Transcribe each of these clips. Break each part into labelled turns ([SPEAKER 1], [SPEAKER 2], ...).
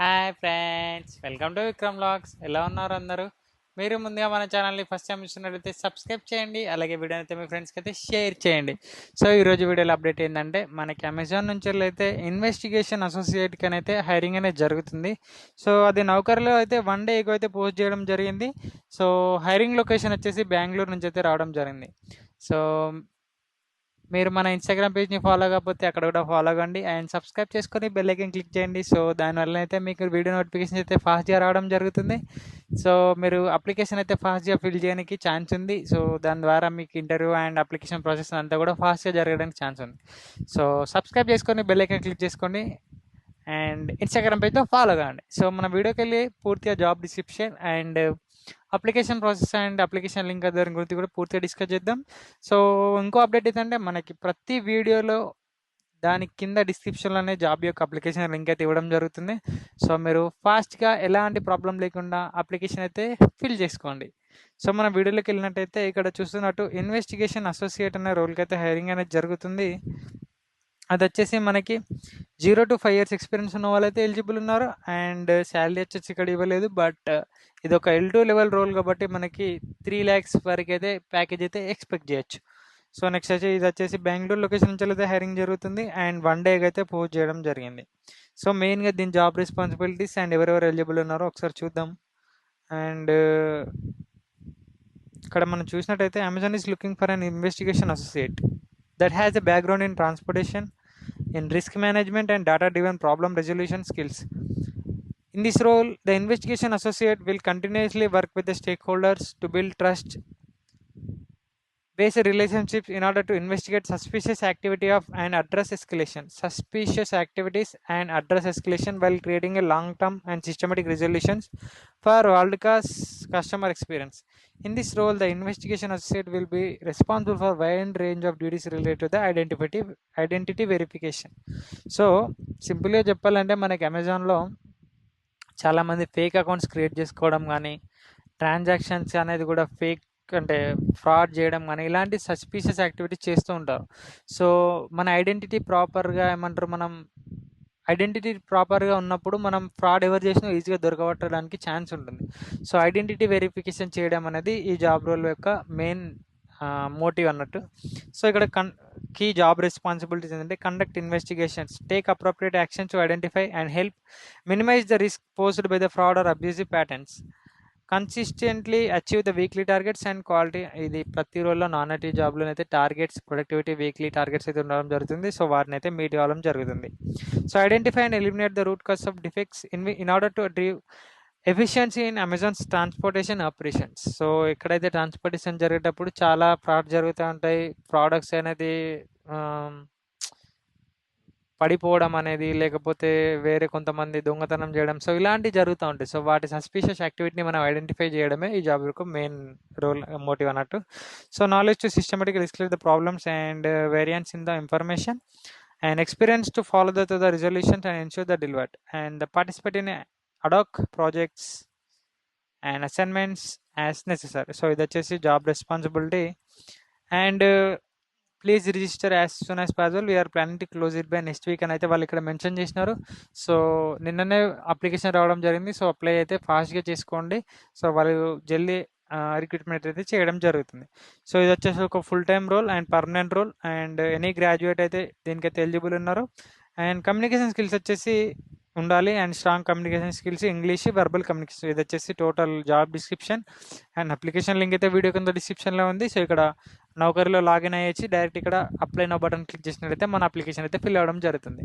[SPEAKER 1] Hi friends, welcome to Vikram vlogs. ఎలా ఉన్నారు అందరూ? మీరు ముందుగా మన ఛానల్ని ఫస్ట్ టైం చూస్తున్నట్లయితే సబ్స్క్రైబ్ చేయండి. అలాగే వీడియో అయితే మీ ఫ్రెండ్స్కి అయితే షేర్ చేయండి. సో ఈరోజు వీడియోలో అప్డేట్ ఏంటంటే, మనకి అమెజాన్ నుంచి అయితే ఇన్వెస్టిగేషన్ అసోసియేట్కి అయితే హైరింగ్ అనేది జరుగుతుంది. సో అది నౌకర్లో అయితే 1 డే అయితే పోస్ట్ చేయడం జరిగింది. సో హైరింగ్ లొకేషన్ వచ్చేసి బెంగళూరు నుంచి అయితే రావడం జరిగింది. సో మీరు మన ఇన్స్టాగ్రామ్ పేజ్ని ఫాలో కాకపోతే అక్కడ కూడా ఫాలో అవ్వండి అండ్ సబ్స్క్రైబ్ చేసుకొని బెల్ ఐకాన్ క్లిక్ చేయండి. సో దానివల్ల అయితే మీకు వీడియో నోటిఫికేషన్ అయితే ఫాస్ట్గా రావడం జరుగుతుంది. సో మీరు అప్లికేషన్ అయితే ఫాస్ట్గా ఫిల్ చేయడానికి ఛాన్స్ ఉంది. సో దాని ద్వారా మీకు ఇంటర్వ్యూ అండ్ అప్లికేషన్ ప్రాసెస్ అంతా కూడా ఫాస్ట్గా జరగడానికి ఛాన్స్ ఉంది. సో సబ్స్క్రైబ్ చేసుకొని బెల్ ఐకాన్ క్లిక్ చేసుకోండి అండ్ ఇన్స్టాగ్రామ్ పేజ్లో ఫాలో కావండి. సో మన వీడియోకి వెళ్ళి పూర్తిగా job description and application process and application link దాని గురించి కూడా పూర్తిగా డిస్కస్ చేద్దాం. సో ఇంకో అప్డేట్ ఏంటంటే, మనకి ప్రతి వీడియోలో దాని కింద డిస్క్రిప్షన్లోనే జాబ్ యొక్క అప్లికేషన్ లింక్ అయితే ఇవ్వడం జరుగుతుంది. సో మీరు ఫాస్ట్గా ఎలాంటి ప్రాబ్లం లేకుండా అప్లికేషన్ అయితే ఫిల్ చేసుకోండి. సో మన వీడియోలోకి వెళ్ళినట్టయితే ఇక్కడ చూస్తున్నట్టు ఇన్వెస్టిగేషన్ అసోసియేట్ అనే రోల్కి అయితే హైరింగ్ అనేది జరుగుతుంది. అది వచ్చేసి మనకి 0 to 5 years ఎక్స్పీరియన్స్ ఉన్న వాళ్ళైతే ఎలిజిబుల్ ఉన్నారు అండ్ శాలరీ వచ్చేసి ఇక్కడ ఇవ్వలేదు. బట్ ఇది ఒక L2 లెవెల్ రోల్ కాబట్టి మనకి 3 lakhs వరకు అయితే ప్యాకేజ్ అయితే ఎక్స్పెక్ట్ చేయొచ్చు. సో నెక్స్ట్ వచ్చి ఇది వచ్చేసి బెంగళూరు లొకేషన్ నుంచి అయితే హైరింగ్ జరుగుతుంది అండ్ 1 day అయితే పోస్ట్ చేయడం జరిగింది. సో మెయిన్గా దీని జాబ్ రెస్పాన్సిబిలిటీస్ అండ్ ఎవరెవరు ఎలిజిబుల్ ఉన్నారో ఒకసారి చూద్దాం. అండ్ ఇక్కడ మనం చూసినట్టయితే Amazon is looking for an investigation associate that has a background in transportation, in risk management and data-driven problem resolution skills. In this role, the investigation associate will continuously work with the stakeholders to build trust based relationships in order to investigate suspicious activity of and address escalation while creating a long-term and systematic resolutions for world-class customer experience. In this role, the investigation associate will be responsible for a wide range of duties related to the identity verification. So సింపుల్గా చెప్పాలంటే, మనకి అమెజాన్లో చాలామంది fake accounts create చేసుకోవడం కానీ, transactions అనేది కూడా fake అంటే ఫ్రాడ్ చేయడం కానీ, ఇలాంటి సస్పీషియస్ యాక్టివిటీస్ చేస్తూ ఉంటారు. సో మన ఐడెంటిటీ ప్రాపర్గా ఉన్నప్పుడు మనం ఫ్రాడ్ ఎవరు చేసినా ఈజీగా దొరకబట్టడానికి ఛాన్స్ ఉంటుంది. సో ఐడెంటిటీ వెరిఫికేషన్ చేయడం అనేది ఈ జాబ్ రోల్ యొక్క మెయిన్ మోటివ్ అన్నట్టు. సో ఇక్కడ కీ జాబ్ రెస్పాన్సిబిలిటీస్ ఏంటంటే, conduct investigations, take appropriate action to identify and help minimize the risk posed by the fraud or abusive patterns, consistently achieve the weekly targets and quality. ఇది ప్రతి రోజులో non IT జాబ్లో అయితే targets, productivity weekly targets అయితే ఉండడం జరుగుతుంది. So వాటిని అయితే మీట్ కావడం జరుగుతుంది. So identify and eliminate the root cause of defects in order to achieve efficiency in Amazon's transportation operations. So ఎక్కడైతే ట్రాన్స్పోర్టేషన్ జరిగేటప్పుడు చాలా ఫ్రాడ్ జరుగుతూ ఉంటాయి. ప్రోడక్ట్స్ అనేది పడిపోవడం అనేది, లేకపోతే వేరే కొంతమంది దొంగతనం చేయడం, సో ఇలాంటివి జరుగుతూ ఉంటాయి. సో వాటి సస్పీషియస్ యాక్టివిటీని మనం ఐడెంటిఫై చేయడమే ఈ జాబ్ యొక్క మెయిన్ రోల్, మోటివ్ అన్నట్టు. So knowledge to systematic disclose the problems and variance in the information and experience to follow the resolutions and ensure the delivered, and the participate in ad hoc projects and assignments as necessary. So ఇది వచ్చేసి job responsibility. And please register as soon as possible, we are planning to close it by next week అని అయితే వాళ్ళు ఇక్కడ mention చేసినారు. So నిన్ననే application రావడం జరిగింది. సో అప్లై అయితే ఫాస్ట్గా చేసుకోండి. సో వాళ్ళు జల్దీ రిక్రూట్మెంట్ అయితే చేయడం జరుగుతుంది. సో ఇది వచ్చేసి ఒక full time role and permanent role and any graduate అయితే దీనికైతే ఎలిజిబుల్ ఉన్నారు. అండ్ కమ్యూనికేషన్ స్కిల్స్ వచ్చేసి ఉండాలి and strong communication skills, English, verbal communication. ఇది వచ్చేసి total job description and application link అయితే వీడియో కింద డిస్క్రిప్షన్లో ఉంది. సో ఇక్కడ నౌకరీలో లాగిన్ అయ్యేసి డైరెక్ట్ ఇక్కడ అప్లై నో బటన్ క్లిక్ చేసినట్లయితే మన అప్లికేషన్ అయితే ఫిల్ అవ్వడం జరుగుతుంది.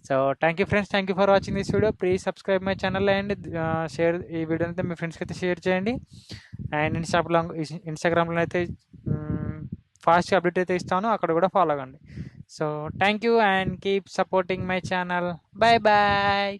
[SPEAKER 1] So thank you friends, thank you for watching this video. Please subscribe my channel and share ఈ వీడియో అయితే మీ ఫ్రెండ్స్కి అయితే షేర్ చేయండి. అండ్ ఇన్స్టాగ్రామ్లో అయితే ఫాస్ట్గా అప్డేట్ అయితే ఇస్తాను, అక్కడ కూడా ఫాలో అవ్వండి. So thank you and keep supporting my channel. Bye bye.